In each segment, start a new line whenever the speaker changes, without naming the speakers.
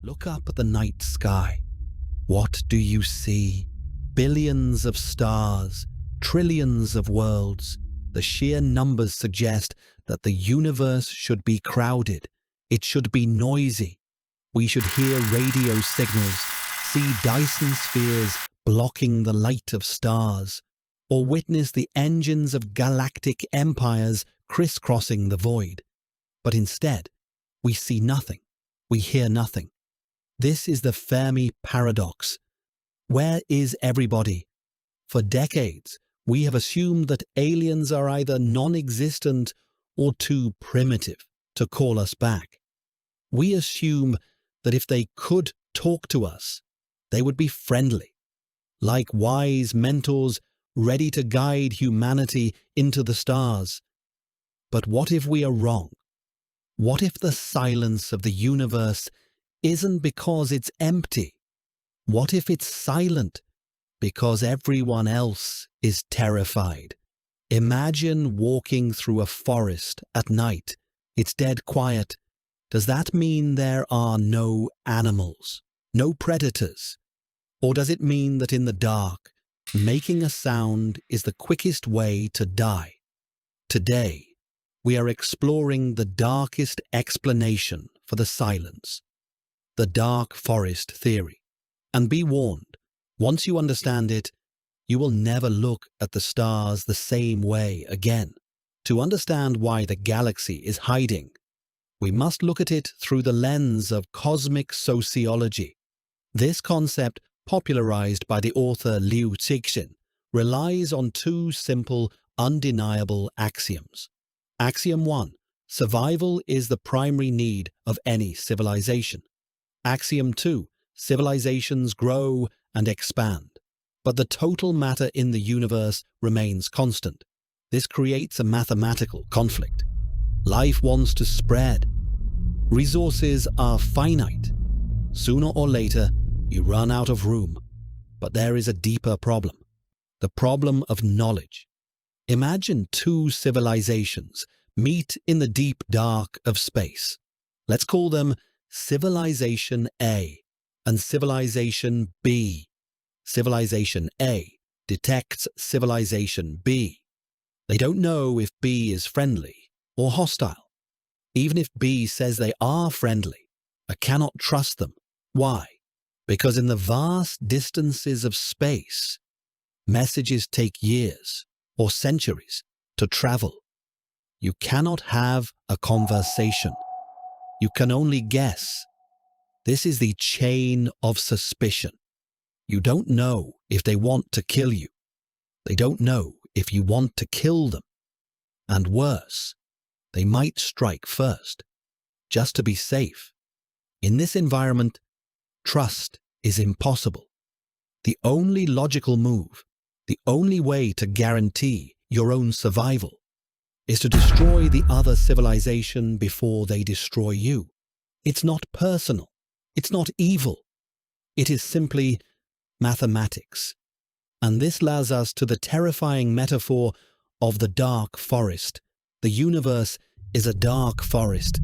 Look up at the night sky. What do you see? Billions of stars, trillions of worlds. The sheer numbers suggest that the universe should be crowded. It should be noisy. We should hear radio signals, see Dyson spheres blocking the light of stars, or witness the engines of galactic empires crisscrossing the void. But instead, we see nothing. We hear nothing. This is the Fermi Paradox. Where is everybody? For decades, we have assumed that aliens are either non-existent or too primitive to call us back. We assume that if they could talk to us, they would be friendly, like wise mentors ready to guide humanity into the stars. But what if we are wrong? What if the silence of the universe isn't because it's empty? What if it's silent because everyone else is terrified? Imagine walking through a forest at night. It's dead quiet. Does that mean there are no animals, no predators? Or does it mean that in the dark, making a sound is the quickest way to die? Today, we are exploring the darkest explanation for the silence, the dark forest theory. And be warned, once you understand it, you will never look at the stars the same way again. To understand why the galaxy is hiding, we must look at it through the lens of cosmic sociology. This concept, popularized by the author Liu Cixin, relies on two simple, undeniable axioms. Axiom 1. Survival is the primary need of any civilization. Axiom 2. Civilizations grow and expand, but the total matter in the universe remains constant. This creates a mathematical conflict. Life wants to spread. Resources are finite. Sooner or later, you run out of room. But there is a deeper problem, the problem of knowledge. Imagine two civilizations meet in the deep dark of space. Let's call them Civilization A and Civilization B. Civilization A detects Civilization B. They don't know if B is friendly or hostile. Even if B says they are friendly, I cannot trust them. Why? Because in the vast distances of space, messages take years or centuries to travel. You cannot have a conversation. You can only guess. This is the chain of suspicion. You don't know if they want to kill you. They don't know if you want to kill them. And worse, they might strike first, just to be safe. In this environment, trust is impossible. The only logical move, the only way to guarantee your own survival, is to destroy the other civilization before they destroy you. It's not personal. It's not evil. It is simply mathematics. And this leads us to the terrifying metaphor of the dark forest. The universe is a dark forest.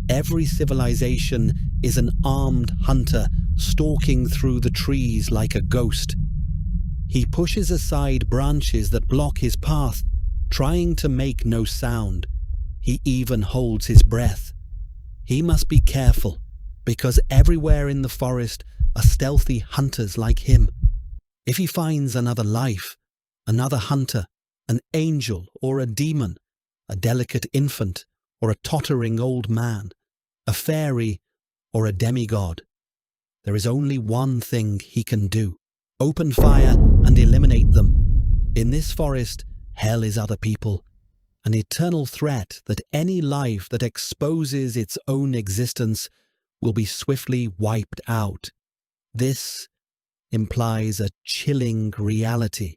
Every civilization is an armed hunter stalking through the trees like a ghost. He pushes aside branches that block his path, trying to make no sound. He even holds his breath. He must be careful, because everywhere in the forest are stealthy hunters like him. If he finds another life, another hunter, an angel or a demon, a delicate infant or a tottering old man, a fairy or a demigod, there is only one thing he can do: open fire and eliminate them. In this forest, hell is other people, an eternal threat that any life that exposes its own existence will be swiftly wiped out. This implies a chilling reality.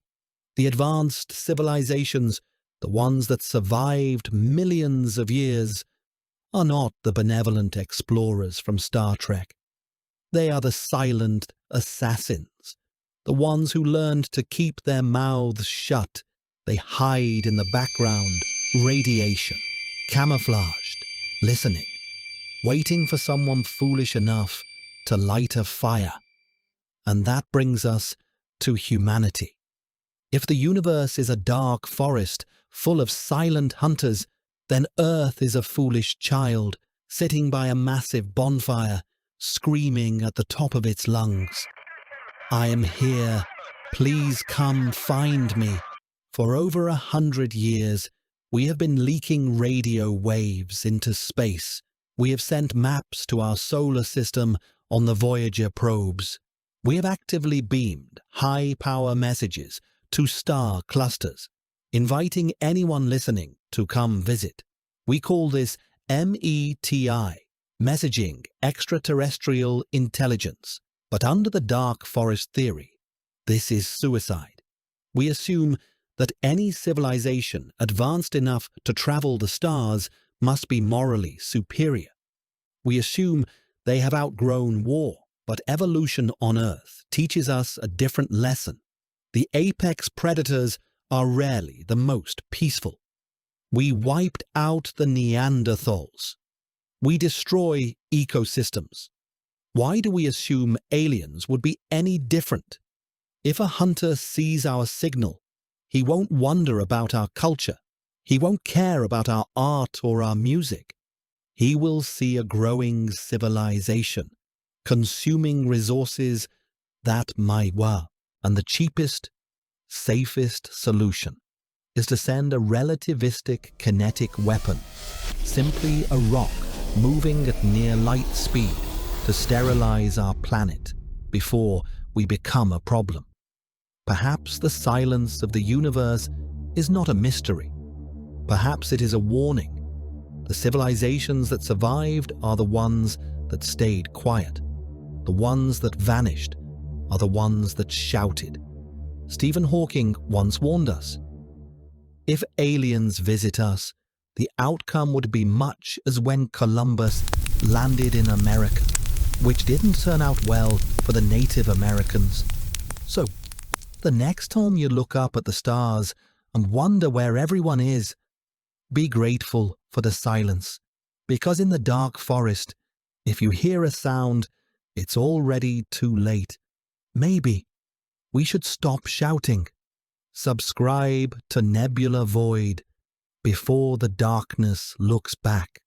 The advanced civilizations, the ones that survived millions of years, are not the benevolent explorers from Star Trek. They are the silent assassins, the ones who learned to keep their mouths shut. They hide in the background, radiation, camouflaged, listening, waiting for someone foolish enough to light a fire. And that brings us to humanity. If the universe is a dark forest full of silent hunters, then Earth is a foolish child sitting by a massive bonfire, screaming at the top of its lungs. I am here. Please come find me. For over 100 years, we have been leaking radio waves into space. We have sent maps to our solar system on the Voyager probes. We have actively beamed high-power messages to star clusters, inviting anyone listening to come visit. We call this METI, Messaging Extraterrestrial Intelligence. But under the dark forest theory, this is suicide. We assume that any civilization advanced enough to travel the stars must be morally superior. We assume they have outgrown war, but evolution on Earth teaches us a different lesson. The apex predators are rarely the most peaceful. We wiped out the Neanderthals. We destroy ecosystems. Why do we assume aliens would be any different? If a hunter sees our signal, he won't wonder about our culture. He won't care about our art or our music. He will see a growing civilization, consuming resources that might well. And the cheapest, safest solution is to send a relativistic kinetic weapon, simply a rock moving at near light speed, to sterilize our planet before we become a problem. Perhaps the silence of the universe is not a mystery. Perhaps it is a warning. The civilizations that survived are the ones that stayed quiet. The ones that vanished are the ones that shouted. Stephen Hawking once warned us. If aliens visit us, the outcome would be much as when Columbus landed in America, which didn't turn out well for the Native Americans. So, the next time you look up at the stars and wonder where everyone is, be grateful for the silence, because in the dark forest, if you hear a sound, it's already too late. Maybe we should stop shouting. Subscribe to Nebula Void before the darkness looks back.